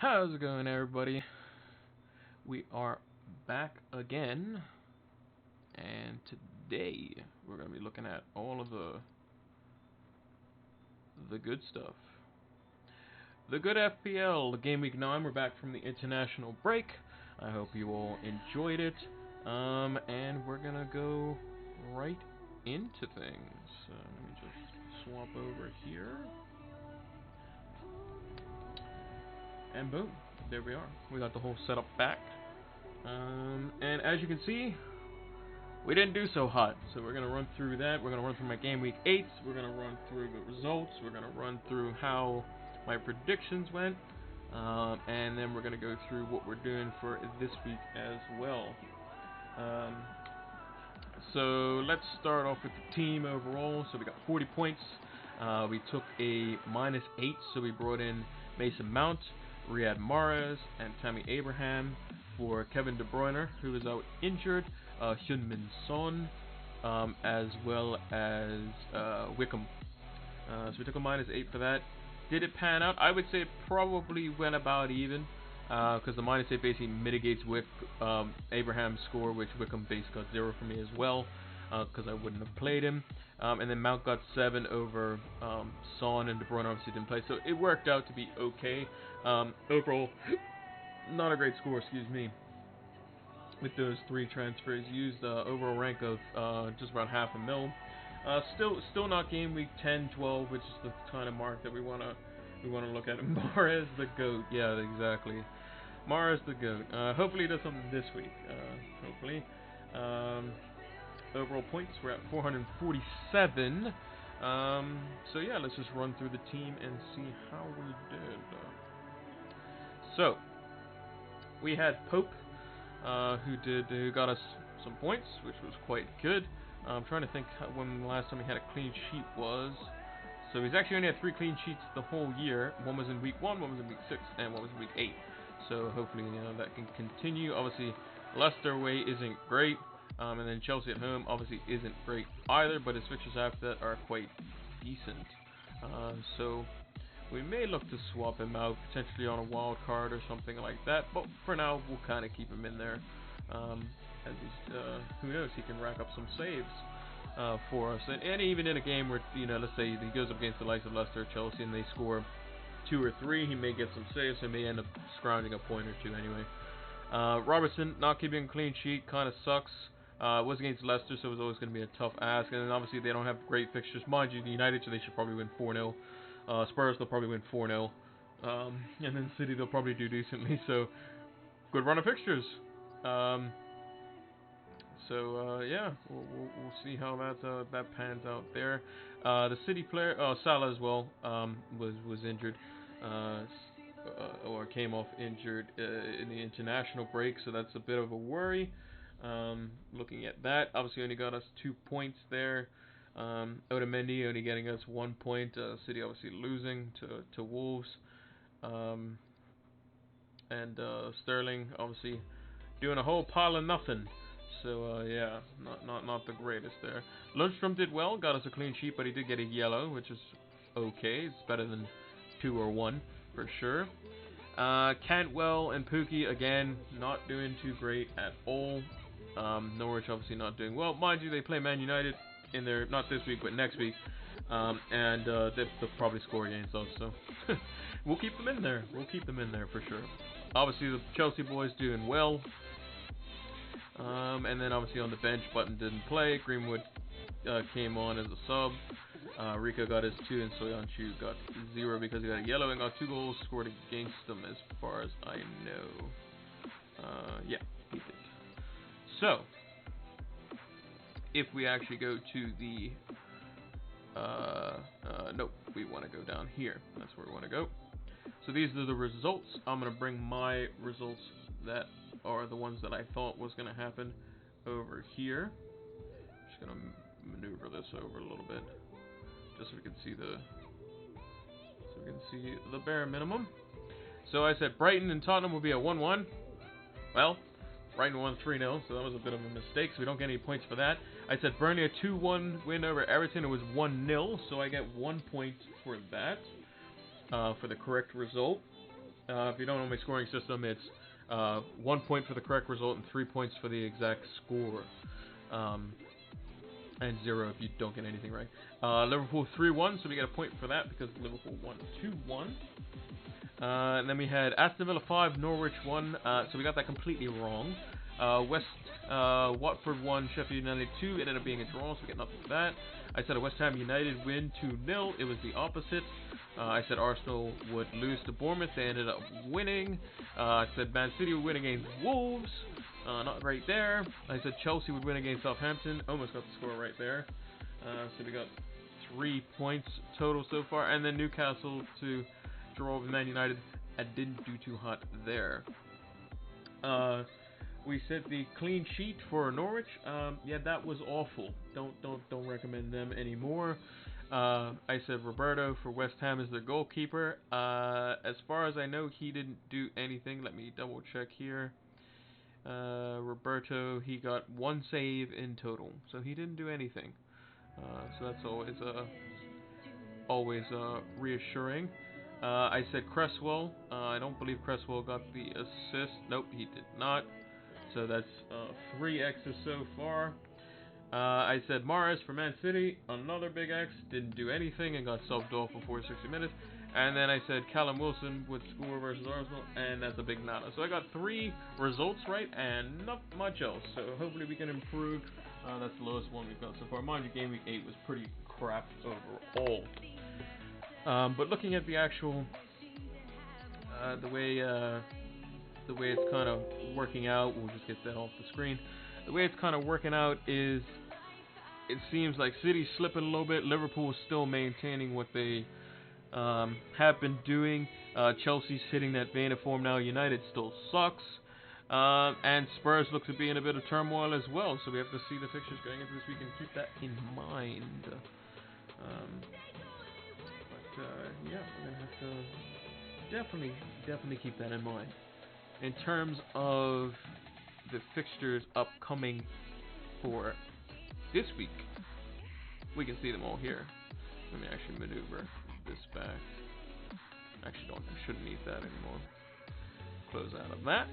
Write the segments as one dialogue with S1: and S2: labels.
S1: How's it going, everybody? We are back again, and today we're going to be looking at all of the good stuff. The good FPL, the Game Week 9. We're back from the international break. I hope you all enjoyed it. And we're going to go right into things. Let me just swap over here. And boom, there we are. We got the whole setup back. And as you can see, we didn't do so hot. So we're going to run through that. We're going to run through my Game Week 8s. We're going to run through the results. We're going to run through how my predictions went. And then we're going to go through what we're doing for this week as well. So let's start off with the team overall. So we got 40 points. We took a -8, so we brought in Mason Mount, Riyad Mahrez, and Tammy Abraham for Kevin De Bruyne, who is out injured, Heung-min Son, as well as Wickham. So we took a -8 for that. Did it pan out? I would say it probably went about even, because the -8 basically mitigates Abraham's score, which Wickham basically got 0 for me as well, because I wouldn't have played him. And then Mount got 7 over Son, and De Bruyne obviously didn't play, so it worked out to be okay. Overall, not a great score, excuse me, with those 3 transfers used. Overall rank of just about half a mil. Still not game week 10, 12, which is the kind of mark that we wanna look at. Mahrez the GOAT, yeah, exactly. Mahrez the GOAT. Hopefully he does something this week. Hopefully. Overall points, we're at 447. So yeah, let's just run through the team and see how we did. So we had Pope, who got us some points, which was quite good. I'm trying to think when the last time he had a clean sheet was. So he's actually only had 3 clean sheets the whole year. One was in week 1, one was in week 6, and one was in week 8. So hopefully that can continue. Obviously, Leicester away isn't great. And then Chelsea at home obviously isn't great either, but his fixtures after that are quite decent. So we may look to swap him out, potentially on a wild card or something like that, but for now we'll kind of keep him in there. As he's, who knows, he can rack up some saves for us. And even in a game where, let's say he goes up against the likes of Leicester or Chelsea and they score 2 or 3, he may get some saves, so he may end up scrounging a point or 2 anyway. Robertson, not keeping a clean sheet, kind of sucks. It was against Leicester, so it was always going to be a tough ask. And then obviously they don't have great fixtures. Mind you, the United, so they should probably win 4-0. Spurs, they'll probably win 4-0. And then City, they'll probably do decently. So, good run of fixtures. Yeah, we'll see how that pans out there. The City player, Salah as well, was injured. Or came off injured in the international break, so that's a bit of a worry. Looking at that, obviously only got us 2 points there. Otamendi only getting us 1 point. City obviously losing to Wolves. And Sterling obviously doing a whole pile of nothing. So yeah, not the greatest there. Lundstrom did well, got us a clean sheet, but he did get a yellow, which is okay. It's better than 2 or 1 for sure. Cantwell and Pookie again not doing too great at all. Norwich obviously not doing well. Mind you, they play Man United in their, not this week but next week, and they'll probably score against us. So we'll keep them in there. We'll keep them in there for sure. Obviously the Chelsea boys doing well. And then obviously on the bench, Button didn't play. Greenwood came on as a sub. Rico got his 2 and Soyuncu got 0 because he got a yellow and got 2 goals scored against them as far as I know. Yeah, he did. So, if we actually go to the... nope, we want to go down here. That's where we want to go. So these are the results. I'm going to bring my results that are the ones that I thought was going to happen over here. Just going to maneuver this over a little bit, just so we can see the bare minimum. So I said Brighton and Tottenham will be at 1-1. Well, Brighton won 3-0, so that was a bit of a mistake, so we don't get any points for that. I said Burnley a 2-1 win over Everton. It was 1-0, so I get 1 point for that, for the correct result. If you don't know my scoring system, it's 1 point for the correct result and 3 points for the exact score. And 0 if you don't get anything right. Liverpool 3-1, so we get a point for that because Liverpool won 2-1. And then we had Aston Villa 5, Norwich 1, so we got that completely wrong. Watford 1, Sheffield United 2, it ended up being a draw, so we get nothing for that. I said a West Ham United win 2-0, it was the opposite. I said Arsenal would lose to Bournemouth, they ended up winning. I said Man City would win against Wolves, not right there. I said Chelsea would win against Southampton, almost got the score right there. So we got 3 points total so far, and then Newcastle to draw with Man United. I didn't do too hot there. We said the clean sheet for Norwich. Yeah, that was awful. Don't recommend them anymore. I said Roberto for West Ham is their goalkeeper. As far as I know, he didn't do anything. Let me double check here. Roberto, he got 1 save in total, so he didn't do anything. So that's always reassuring. I said Cresswell. I don't believe Cresswell got the assist. Nope, he did not. So that's 3 X's so far. I said Mahrez for Man City, another big X, didn't do anything and got subbed off before 60 minutes. And then I said Callum Wilson would score versus Arsenal, and that's a big nada. So I got 3 results right and not much else. So hopefully we can improve. That's the lowest one we've got so far. Mind you, Game Week 8 was pretty crap overall. But looking at the actual, the way it's kind of working out, we'll just get that off the screen. The way it's kind of working out is, it seems like City's slipping a little bit. Liverpool's still maintaining what they have been doing. Chelsea's hitting that vein of form now. United still sucks. And Spurs look to be in a bit of turmoil as well. So we have to see the fixtures going into this week and keep that in mind. Yeah, we're going to have to definitely keep that in mind. In terms of the fixtures upcoming for this week, we can see them all here. Let me actually maneuver this back. Actually, I shouldn't need that anymore. Close out of that.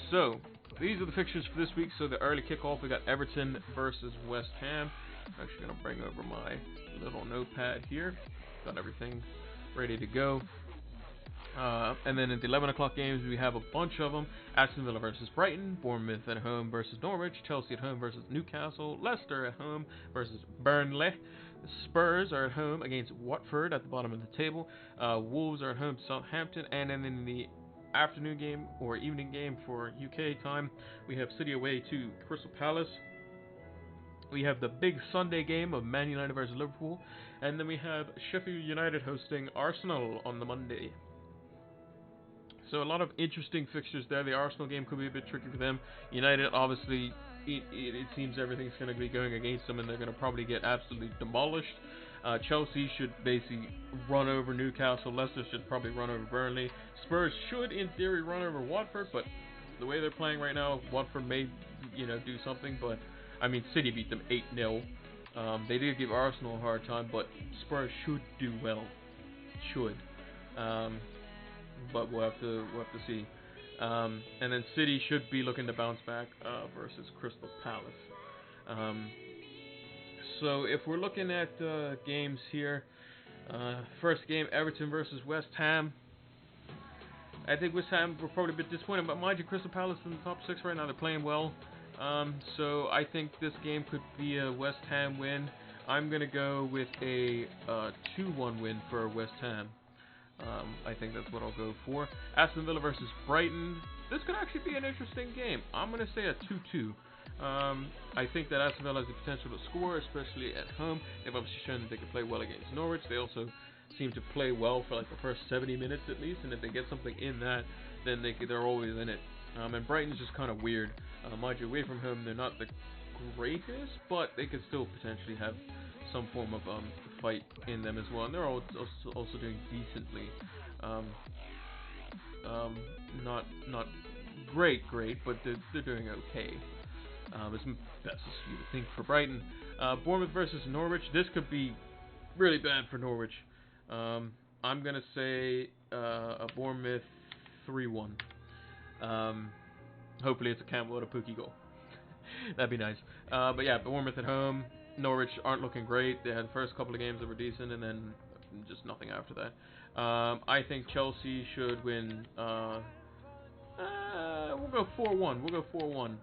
S1: So, these are the fixtures for this week. So, the early kickoff, we got Everton versus West Ham. I'm actually going to bring over my little notepad here. Got everything ready to go. And then at the 11 o'clock games, we have a bunch of them. Aston Villa versus Brighton, Bournemouth at home versus Norwich, Chelsea at home versus Newcastle, Leicester at home versus Burnley, Spurs are at home against Watford at the bottom of the table, Wolves are at home to Southampton, and then in the afternoon game or evening game for UK time, we have City away to Crystal Palace. We have the big Sunday game of Man United versus Liverpool, and then we have Sheffield United hosting Arsenal on the Monday. So a lot of interesting fixtures there. The Arsenal game could be a bit tricky for them. United, obviously, it seems everything's going to be going against them, and they're going to probably get absolutely demolished. Chelsea should basically run over Newcastle. Leicester should probably run over Burnley. Spurs should, in theory, run over Watford, but the way they're playing right now, Watford may, do something. But I mean, City beat them 8-0. They did give Arsenal a hard time, but Spurs should do well. Should. But we'll have to see. And then City should be looking to bounce back versus Crystal Palace. So if we're looking at games here, first game, Everton versus West Ham. I think West Ham were probably a bit disappointed, but mind you, Crystal Palace in the top 6 right now. They're playing well. So I think this game could be a West Ham win. I'm going to go with a 2-1 win for West Ham. I think that's what I'll go for. Aston Villa versus Brighton. This could actually be an interesting game. I'm going to say a 2-2. I think that Aston Villa has the potential to score, especially at home. They've obviously shown that they can play well against Norwich. They also seem to play well for like the first 70 minutes at least, and if they get something in that, then they're always in it. And Brighton's just kind of weird. Mind you, away from home, they're not the greatest, but they could still potentially have some form of fight in them as well, and they're also doing decently. Not great, but they're doing okay. As best as you would think for Brighton. Bournemouth versus Norwich. This could be really bad for Norwich. I'm gonna say a Bournemouth 3-1. Hopefully it's a Campbell or a Pookie goal. That'd be nice. But yeah, Bournemouth at home. Norwich aren't looking great. They had the first couple of games that were decent, and then just nothing after that. I think Chelsea should win. We'll go 4-1. We'll go 4-1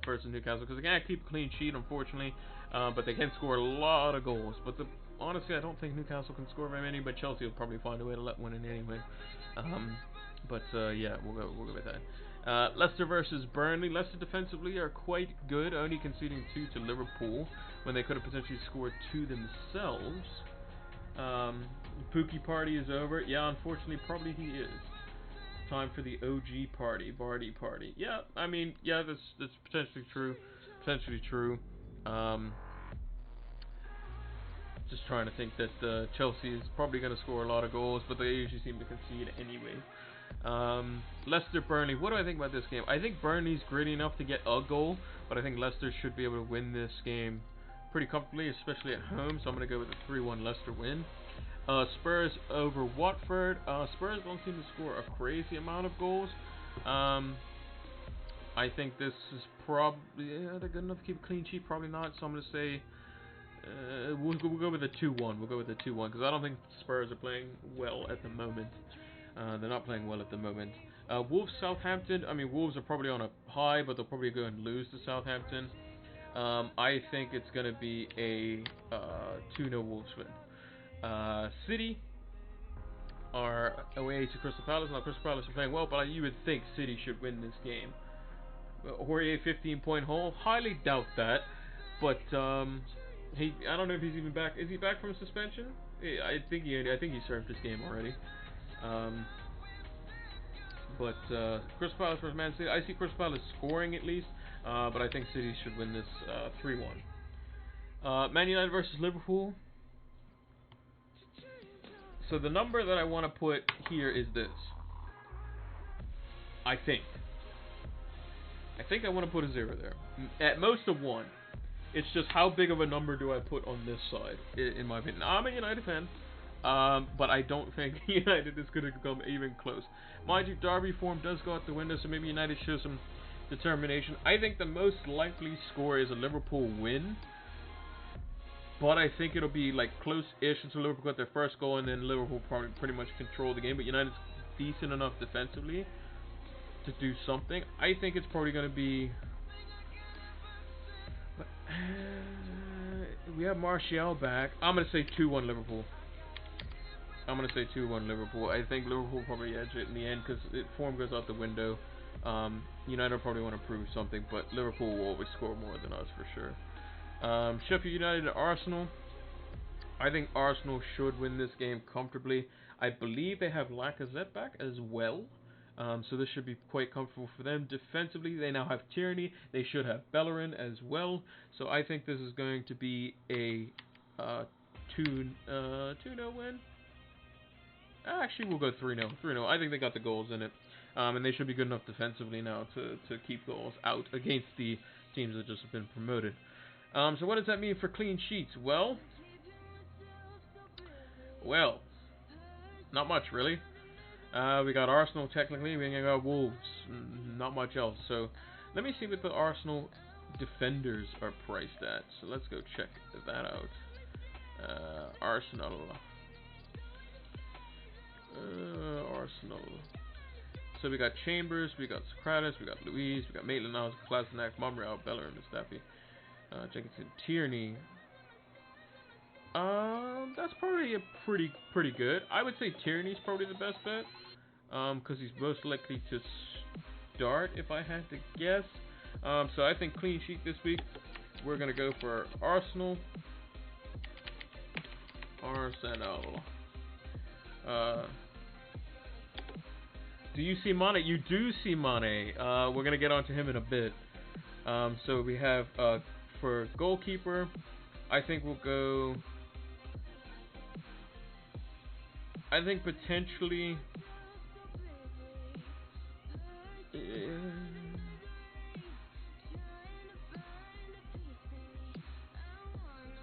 S1: versus Newcastle because they can't keep a clean sheet, unfortunately. But they can score a lot of goals. But honestly, I don't think Newcastle can score very many. But Chelsea will probably find a way to let one in anyway. Yeah, we'll go with that. Leicester versus Burnley. Leicester defensively are quite good, only conceding 2 to Liverpool when they could have potentially scored 2 themselves. Pookie party is over. Yeah, unfortunately, probably he is. Time for the OG party, Vardy party. Yeah, I mean, yeah, that's potentially true. Potentially true. Just trying to think that Chelsea is probably going to score a lot of goals, but they usually seem to concede anyway. Leicester Burnley. What do I think about this game? I think Burnley's gritty enough to get a goal, but I think Leicester should be able to win this game pretty comfortably, especially at home. So I'm going to go with a 3-1 Leicester win. Spurs over Watford. Spurs don't seem to score a crazy amount of goals. I think this is probably they're good enough to keep a clean sheet. Probably not. So I'm going to say we'll go with a 2-1. We'll go with a 2-1 because I don't think Spurs are playing well at the moment. They're not playing well at the moment. Wolves Southampton. I mean, Wolves are probably on a high, but they'll probably go and lose to Southampton. I think it's going to be a 2-0 Wolves win. City are away to Crystal Palace. Now, Crystal Palace are playing well, but you would think City should win this game. Aurier 15-point haul. Highly doubt that. But I don't know if he's even back. Is he back from suspension? I think he served this game already. Crystal Palace versus Man City. I see Crystal Palace scoring at least, but I think City should win this 3-1. Man United versus Liverpool. So the number that I want to put here is this. I think I want to put a 0 there. At most a 1. It's just how big of a number do I put on this side, in my opinion. I'm a United fan, but I don't think United is going to come even close. Mind you, Derby form does go out the window, so maybe United shows some determination. I think the most likely score is a Liverpool win. But I think it'll be like close-ish until Liverpool got their first goal, and then Liverpool probably pretty much control the game. But United's decent enough defensively to do something. I think it's probably going to be. We have Martial back. I'm going to say 2-1 Liverpool. I think Liverpool probably edge it in the end because form goes out the window. United probably want to prove something, but Liverpool will always score more than us for sure. Sheffield United and Arsenal. I think Arsenal should win this game comfortably. I believe they have Lacazette back as well. So this should be quite comfortable for them. Defensively, they now have Tierney. They should have Bellerin as well. So I think this is going to be a 2-0 win. Actually, we'll go 3-0. 3-0. I think they got the goals in it. And they should be good enough defensively now to keep goals out against the teams that just have been promoted. So what does that mean for clean sheets? Well, not much really. We got Arsenal technically. We got Wolves. Not much else. So let me see what the Arsenal defenders are priced at. So let's go check that out. Arsenal. So we got Chambers, we got Socrates, we got Luiz, we got Maitland-Niles, Kolasinac, Monreal, Bellerin, Mustafi, Jenkinson, Tierney. That's probably a pretty good. I would say Tierney's probably the best bet, because he's most likely to start if I had to guess. So I think clean sheet this week. We're gonna go for Arsenal. Do you see Mane? You do see Mane. We're gonna get onto him in a bit. So we have for goalkeeper, I think we'll go. I think potentially.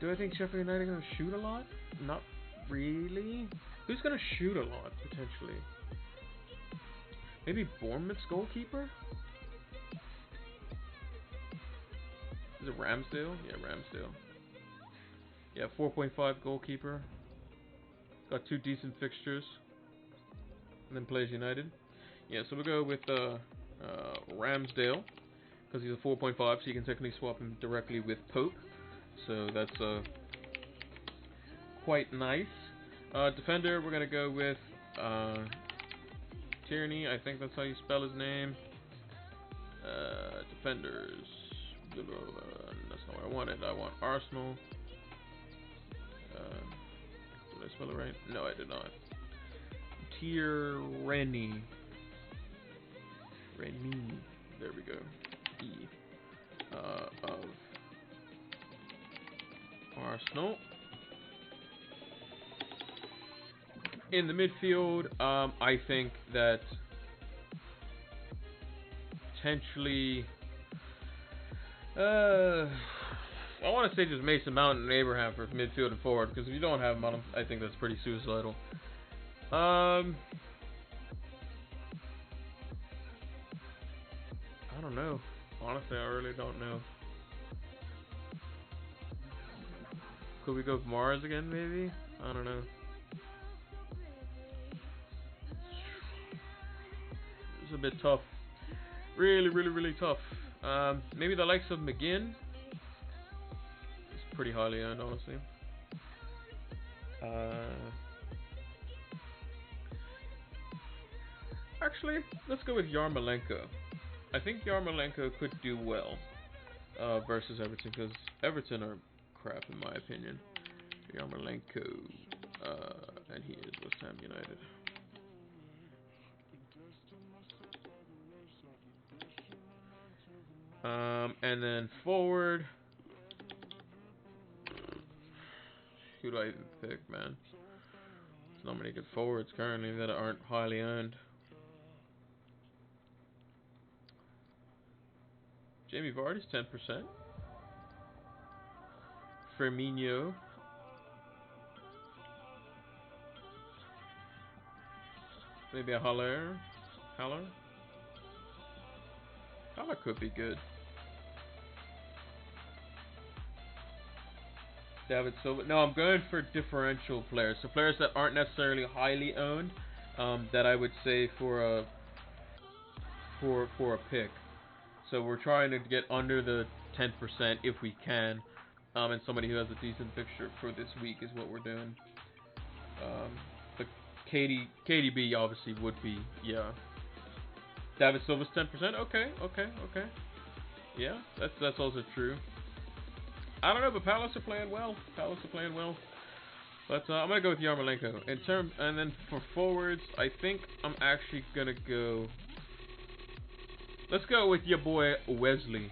S1: Do I think Sheffield United are gonna shoot a lot? Not really. Who's gonna shoot a lot potentially? Maybe Bournemouth's goalkeeper? Is it Ramsdale? Yeah, Ramsdale. Yeah, 4.5 goalkeeper. Got 2 decent fixtures. And then plays United. Yeah, so we'll go with Ramsdale. Because he's a 4.5, so you can technically swap him directly with Pope. So that's quite nice. Defender, we're going to go with Tierney. I think that's how you spell his name. Defenders. That's not what I wanted. I want Arsenal. Did I spell it right? No, I did not. Tierney. Rennie. There we go. E. Of Arsenal. In the midfield, I think that potentially, I want to say just Mason Mount and Abraham for midfield and forward, because if you don't have them, I think that's pretty suicidal. I don't know. Honestly, I really don't know. Could we go with Mars again, maybe? I don't know. It's a bit tough. Really, really, really tough. Maybe the likes of McGinn. It's pretty highly owned, honestly. Actually, let's go with Yarmolenko. I think Yarmolenko could do well versus Everton, because Everton are crap in my opinion. Yarmolenko, and he is West Ham United. And then forward, who do I even pick, man? There's not many good forwards currently that aren't highly owned. Jamie Vardy's 10%. Firmino. Maybe a Haller. Haller could be good. David Silva. No, I'm going for differential players. So players that aren't necessarily highly owned, that I would say for a pick. So we're trying to get under the 10% if we can, and somebody who has a decent fixture for this week is what we're doing. But KDB obviously would be, yeah. David Silva's 10%. Okay. Yeah, that's also true. I don't know, but Palace are playing well. But I'm gonna go with Yarmolenko. And then for forwards, I think I'm actually gonna go. Let's go with your boy Wesley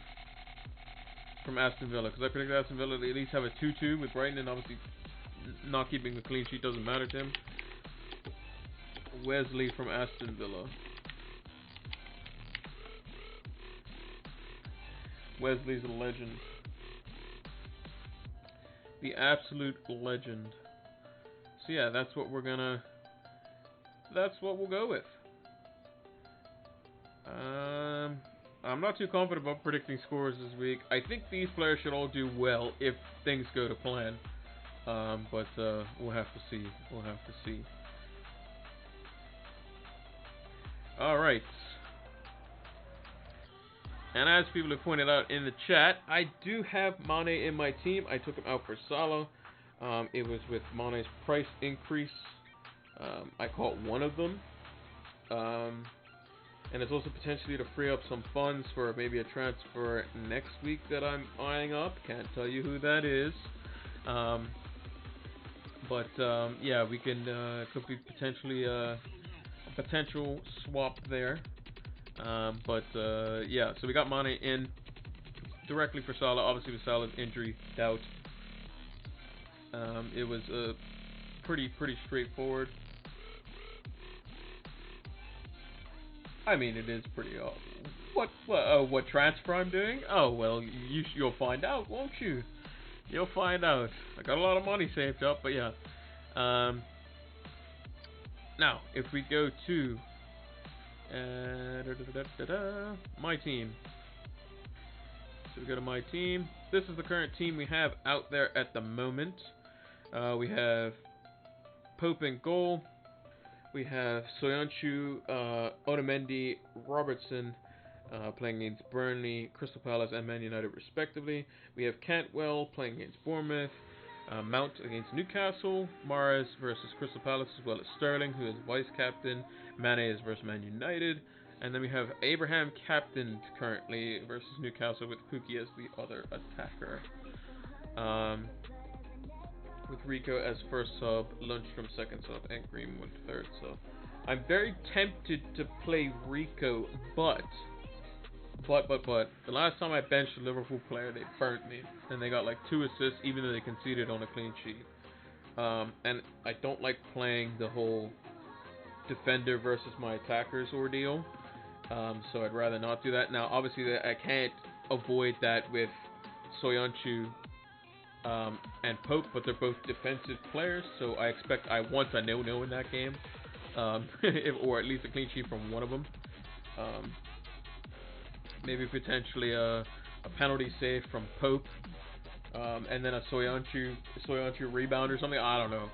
S1: from Aston Villa, because I predicted Aston Villa to at least have a 2-2 with Brighton, and obviously not keeping a clean sheet doesn't matter to him. Wesley from Aston Villa. Wesley's a legend. The absolute legend. So yeah, that's what we'll go with. I'm not too confident about predicting scores this week. I think these players should all do well if things go to plan. But we'll have to see. Alright. And as people have pointed out in the chat, I do have Mane in my team. I took him out for Salah. It was with Mane's price increase. I caught one of them. And it's also potentially to free up some funds for maybe a transfer next week that I'm eyeing up. Can't tell you who that is. But yeah, we can could be potentially a potential swap there. But yeah, so we got Mane in directly for Salah. Obviously with Salah's injury doubt, it was pretty straightforward. I mean, it is pretty. What transfer I'm doing? Oh well, you'll find out, won't you? You'll find out. I got a lot of money saved up, but yeah. Now, if we go to my team. So we go to my team. This is the current team we have out there at the moment. We have Pope in goal. We have Soyuncu, Otamendi, Robertson playing against Burnley, Crystal Palace, and Man United respectively. We have Cantwell playing against Bournemouth. Mount against Newcastle, Mahrez versus Crystal Palace, as well as Sterling, who is vice captain. Mane is versus Man United, and then we have Abraham captained currently versus Newcastle with Pukki as the other attacker. With Rico as first sub, Lundstrom second sub, and Greenwood third sub. I'm very tempted to play Rico, but the last time I benched a Liverpool player, they burnt me, and they got like 2 assists, even though they conceded on a clean sheet. And I don't like playing the whole defender versus my attackers ordeal, so I'd rather not do that. Now, obviously, I can't avoid that with Soyuncu and Pope, but they're both defensive players, so I expect I want a 0-0 in that game, or at least a clean sheet from one of them. Maybe potentially a penalty save from Pope, and then a Soyuncu rebound or something. I don't know.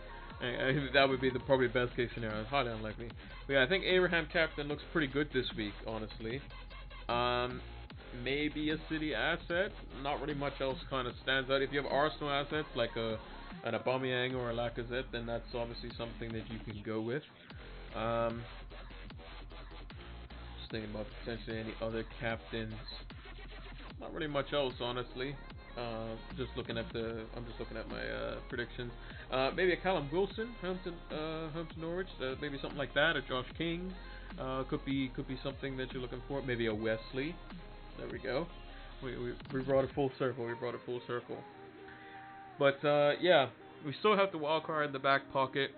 S1: That would be probably the best case scenario. It's highly unlikely. But yeah, I think Abraham captain looks pretty good this week, honestly. Maybe a City asset. Not really much else kind of stands out. If you have Arsenal assets like an Aubameyang or a Lacazette, then that's obviously something that you can go with. Thinking about potentially any other captains. Not really much else, honestly. I'm just looking at my predictions. Maybe a Callum Wilson, home to Norwich. Maybe something like that. A Josh King. Could be something that you're looking for. Maybe a Wesley. There we go. We brought it full circle. But yeah, we still have the wild card in the back pocket.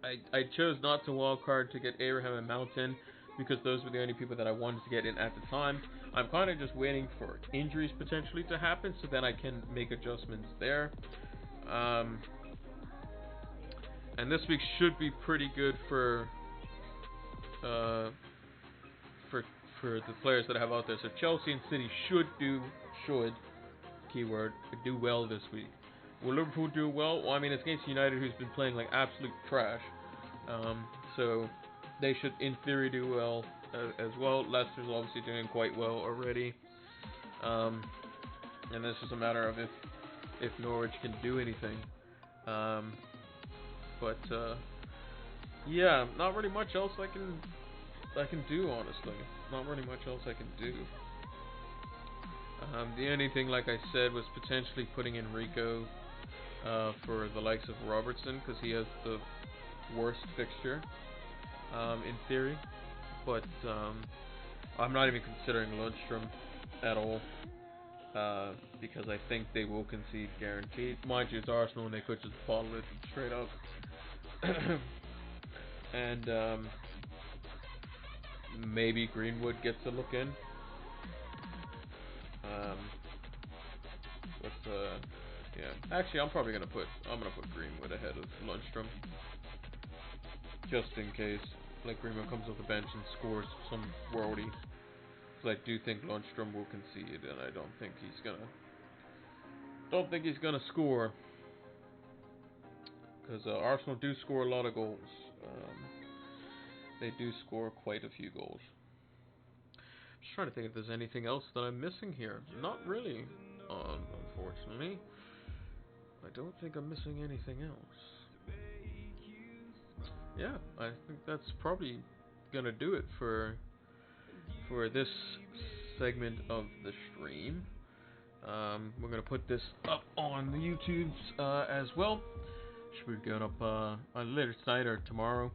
S1: I chose not to wildcard to get Abraham and Mountain because those were the only people that I wanted to get in at the time. I'm kind of just waiting for injuries potentially to happen so then I can make adjustments there. And this week should be pretty good for the players that I have out there. So Chelsea and City should keyword do well this week. Will Liverpool do well? Well, I mean, it's against United, who's been playing like absolute trash. So they should, in theory, do well as well. Leicester's obviously doing quite well already. And this is a matter of if Norwich can do anything. Yeah, not really much else I can do, honestly. Not really much else I can do. The only thing, like I said, was potentially putting in Rico for the likes of Robertson, because he has the worst fixture, in theory. But I'm not even considering Lundstrom at all, because I think they will concede guaranteed. Mind you, it's Arsenal and they could just bottle it straight up. And maybe Greenwood gets a look in. Yeah. Actually, I'm gonna put Greenwood ahead of Lundstrom, just in case. Like Greenwood comes off the bench and scores some worldie. Because I do think Lundstrom will concede, and I don't think he's gonna score. Because Arsenal do score a lot of goals. They do score quite a few goals. Just trying to think if there's anything else that I'm missing here. Not really, unfortunately. I don't think I'm missing anything else. Yeah, I think that's probably gonna do it for this segment of the stream. We're gonna put this up on the YouTubes as well. Should be going up later tonight or tomorrow.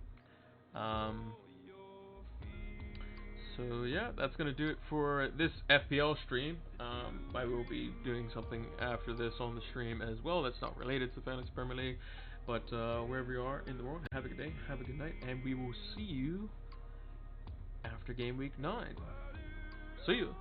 S1: So yeah, that's gonna do it for this FPL stream. I will be doing something after this on the stream as well that's not related to Fantasy Premier League, but wherever you are in the world, have a good day, have a good night, and we will see you after Game Week 9. See you.